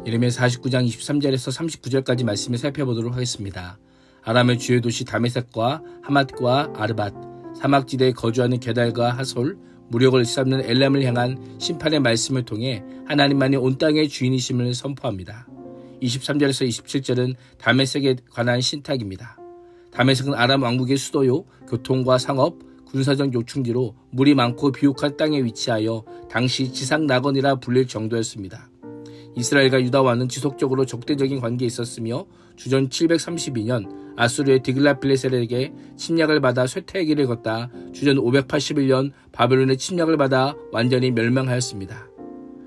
예레미야 49장 23절에서 39절까지 말씀을 살펴보도록 하겠습니다. 아람의 주요 도시 다메섹과 하맛과 아르밧, 사막지대에 거주하는 게달과 하솔, 무력을 일삼는 엘람을 향한 심판의 말씀을 통해 하나님만이 온 땅의 주인이심을 선포합니다. 23절에서 27절은 다메섹에 관한 신탁입니다. 다메섹은 아람 왕국의 수도요, 교통과 상업, 군사적 요충지로 물이 많고 비옥한 땅에 위치하여 당시 지상낙원이라 불릴 정도였습니다. 이스라엘과 유다와는 지속적으로 적대적인 관계에 있었으며 주전 732년 아수르의 디글랏빌레셀에게 침략을 받아 쇠퇴의 길을 걷다 주전 581년 바벨론의 침략을 받아 완전히 멸망하였습니다.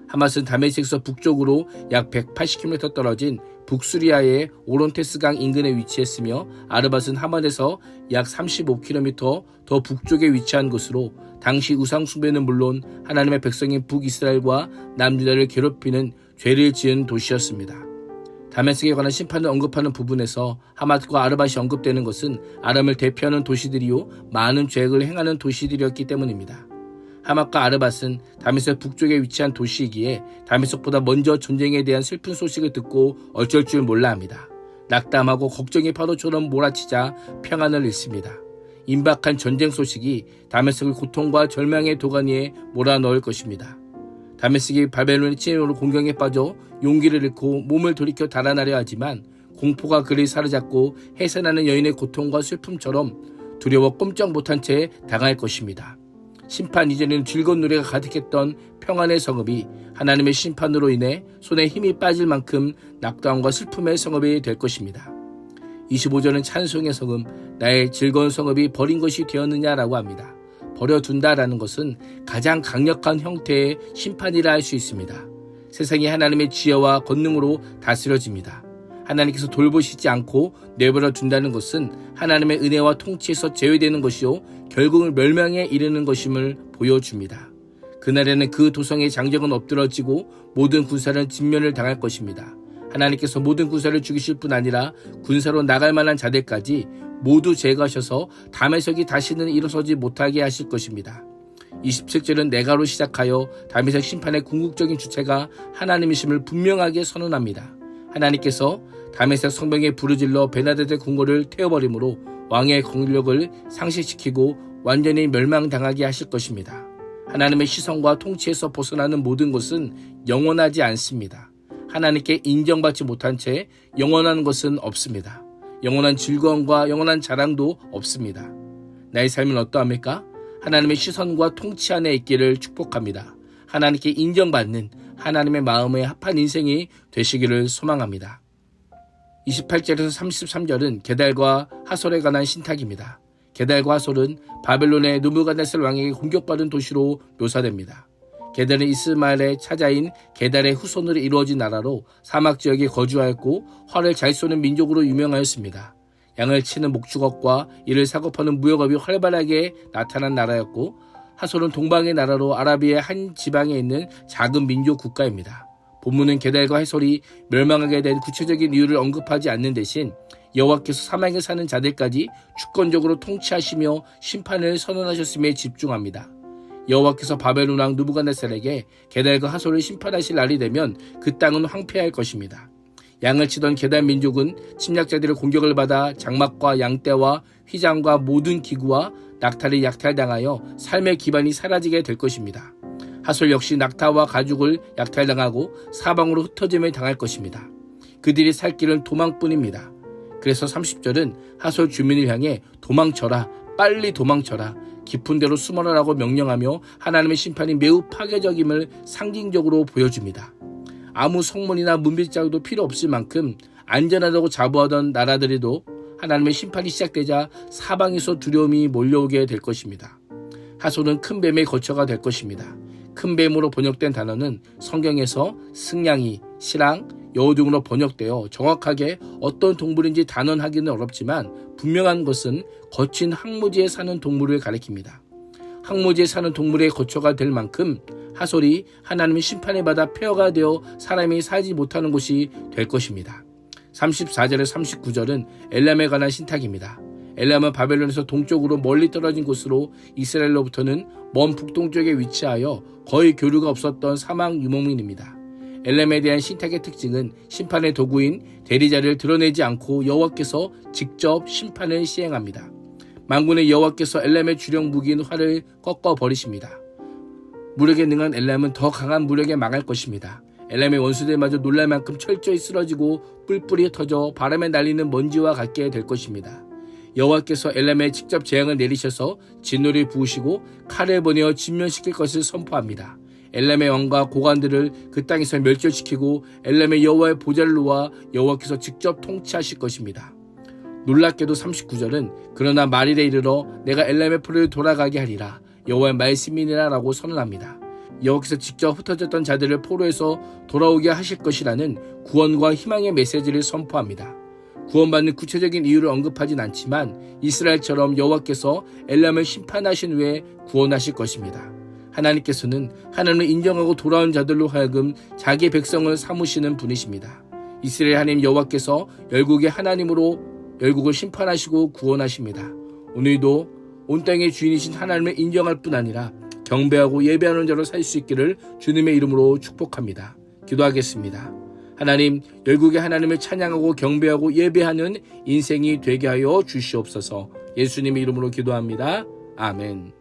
하맛은 다메섹에서 북쪽으로 약 180km 떨어진 북수리아의 오론테스강 인근에 위치했으며 아르밧은 하맛에서 약 35km 더 북쪽에 위치한 곳으로 당시 우상 숭배는 물론 하나님의 백성인 북이스라엘과 남유다를 괴롭히는 죄를 지은 도시였습니다. 다메섹에 관한 심판을 언급하는 부분에서 하맛과 아르밧이 언급되는 것은 아람을 대표하는 도시들이요 많은 죄악을 행하는 도시들이었기 때문입니다. 하맛과 아르밧은 다메섹 북쪽에 위치한 도시이기에 다메섹보다 먼저 전쟁에 대한 슬픈 소식을 듣고 어쩔 줄 몰라 합니다. 낙담하고 걱정의 파도처럼 몰아치자 평안을 잃습니다. 임박한 전쟁 소식이 다메섹을 고통과 절망의 도가니에 몰아넣을 것입니다. 다메섹이 바벨론의 침략으로 공경에 빠져 용기를 잃고 몸을 돌이켜 달아나려 하지만 공포가 그를 사로잡고 해산하는 여인의 고통과 슬픔처럼 두려워 꼼짝 못한 채 당할 것입니다. 심판 이전에는 즐거운 노래가 가득했던 평안의 성읍이 하나님의 심판으로 인해 손에 힘이 빠질 만큼 낙담과 슬픔의 성읍이 될 것입니다. 25절은 찬송의 성읍, 나의 즐거운 성읍이 버린 것이 되었느냐라고 합니다. 버려둔다라는 것은 가장 강력한 형태의 심판이라 할 수 있습니다. 세상이 하나님의 지혜와 권능으로 다스려집니다. 하나님께서 돌보시지 않고 내버려 둔다는 것은 하나님의 은혜와 통치에서 제외되는 것이요 결국은 멸망에 이르는 것임을 보여줍니다. 그날에는 그 도성의 장정은 엎드러지고 모든 군사는 진면을 당할 것입니다. 하나님께서 모든 군사를 죽이실 뿐 아니라 군사로 나갈 만한 자들까지 모두 제거하셔서 다메섹이 다시는 일어서지 못하게 하실 것입니다. 27절은 내가로 시작하여 다메섹 심판의 궁극적인 주체가 하나님이심을 분명하게 선언합니다. 하나님께서 다메섹 성벽에 부르질러 베나데드 궁궐을 태워버림으로 왕의 권력을 상실시키고 완전히 멸망당하게 하실 것입니다. 하나님의 시선과 통치에서 벗어나는 모든 것은 영원하지 않습니다. 하나님께 인정받지 못한 채 영원한 것은 없습니다. 영원한 즐거움과 영원한 자랑도 없습니다. 나의 삶은 어떠합니까? 하나님의 시선과 통치 안에 있기를 축복합니다. 하나님께 인정받는 하나님의 마음에 합한 인생이 되시기를 소망합니다. 28절에서 33절은 게달과 하솔에 관한 신탁입니다. 게달과 하솔은 바벨론의 느부갓네살 왕에게 공격받은 도시로 묘사됩니다. 게달은 이스마엘의 차자인 게달의 후손으로 이루어진 나라로 사막지역에 거주하였고 활을 잘 쏘는 민족으로 유명하였습니다. 양을 치는 목축업과 이를 사고파는 무역업이 활발하게 나타난 나라였고 하솔은 동방의 나라로 아라비아의 한 지방에 있는 작은 민족 국가입니다. 본문은 게달과 하솔이 멸망하게 된 구체적인 이유를 언급하지 않는 대신 여호와께서 사막에 사는 자들까지 주권적으로 통치하시며 심판을 선언하셨음에 집중합니다. 여호와께서 바벨론 왕 느부갓네살에게 게달과 하솔을 심판하실 날이 되면 그 땅은 황폐할 것입니다. 양을 치던 게달 민족은 침략자들의 공격을 받아 장막과 양떼와 휘장과 모든 기구와 낙타를 약탈당하여 삶의 기반이 사라지게 될 것입니다. 하솔 역시 낙타와 가죽을 약탈당하고 사방으로 흩어짐을 당할 것입니다. 그들이 살 길은 도망뿐입니다. 그래서 30절은 하솔 주민을 향해 도망쳐라, 빨리 도망쳐라, 깊은 데로 숨어라라고 명령하며 하나님의 심판이 매우 파괴적임을 상징적으로 보여줍니다. 아무 성문이나 문빗자루도 필요 없을 만큼 안전하다고 자부하던 나라들에도 하나님의 심판이 시작되자 사방에서 두려움이 몰려오게 될 것입니다. 하솔은 큰 뱀의 거처가 될 것입니다. 큰 뱀으로 번역된 단어는 성경에서 승냥이, 실랑, 여우 등으로 번역되어 정확하게 어떤 동물인지 단언하기는 어렵지만 분명한 것은 거친 항무지에 사는 동물을 가리킵니다. 항무지에 사는 동물의 거처가 될 만큼 하솔이 하나님의 심판에 받아 폐허가 되어 사람이 살지 못하는 곳이 될 것입니다. 34절에 39절은 엘람에 관한 신탁입니다. 엘람은 바벨론에서 동쪽으로 멀리 떨어진 곳으로 이스라엘로부터는 먼 북동쪽에 위치하여 거의 교류가 없었던 사막 유목민입니다. 엘람에 대한 신탁의 특징은 심판의 도구인 대리자를 드러내지 않고 여호와께서 직접 심판을 시행합니다. 만군의 여호와께서 엘람의 주력 무기인 활을 꺾어 버리십니다. 무력에 능한 엘람은 더 강한 무력에 망할 것입니다. 엘람의 원수들마저 놀랄 만큼 철저히 쓰러지고 뿔뿔이 터져 바람에 날리는 먼지와 같게 될 것입니다. 여호와께서 엘람에 직접 재앙을 내리셔서 진노를 부으시고 칼을 보내어 진멸시킬 것을 선포합니다. 엘람의 왕과 고관들을 그 땅에서 멸절시키고 엘람의 여호와의 보좌를 놓아 여호와께서 직접 통치하실 것입니다. 놀랍게도 39절은 그러나 말일에 이르러 내가 엘람의 포로를 돌아가게 하리라 여호와의 말씀이니라 라고 선언합니다. 여호와께서 직접 흩어졌던 자들을 포로에서 돌아오게 하실 것이라는 구원과 희망의 메시지를 선포합니다. 구원받는 구체적인 이유를 언급하진 않지만 이스라엘처럼 여호와께서 엘람을 심판하신 후에 구원하실 것입니다. 하나님께서는 하나님을 인정하고 돌아온 자들로 하여금 자기의 백성을 삼으시는 분이십니다. 이스라엘 하나님 여호와께서 열국의 하나님으로 열국을 심판하시고 구원하십니다. 오늘도 온 땅의 주인이신 하나님을 인정할 뿐 아니라 경배하고 예배하는 자로 살 수 있기를 주님의 이름으로 축복합니다. 기도하겠습니다. 하나님, 열국의 하나님을 찬양하고 경배하고 예배하는 인생이 되게 하여 주시옵소서. 예수님의 이름으로 기도합니다. 아멘.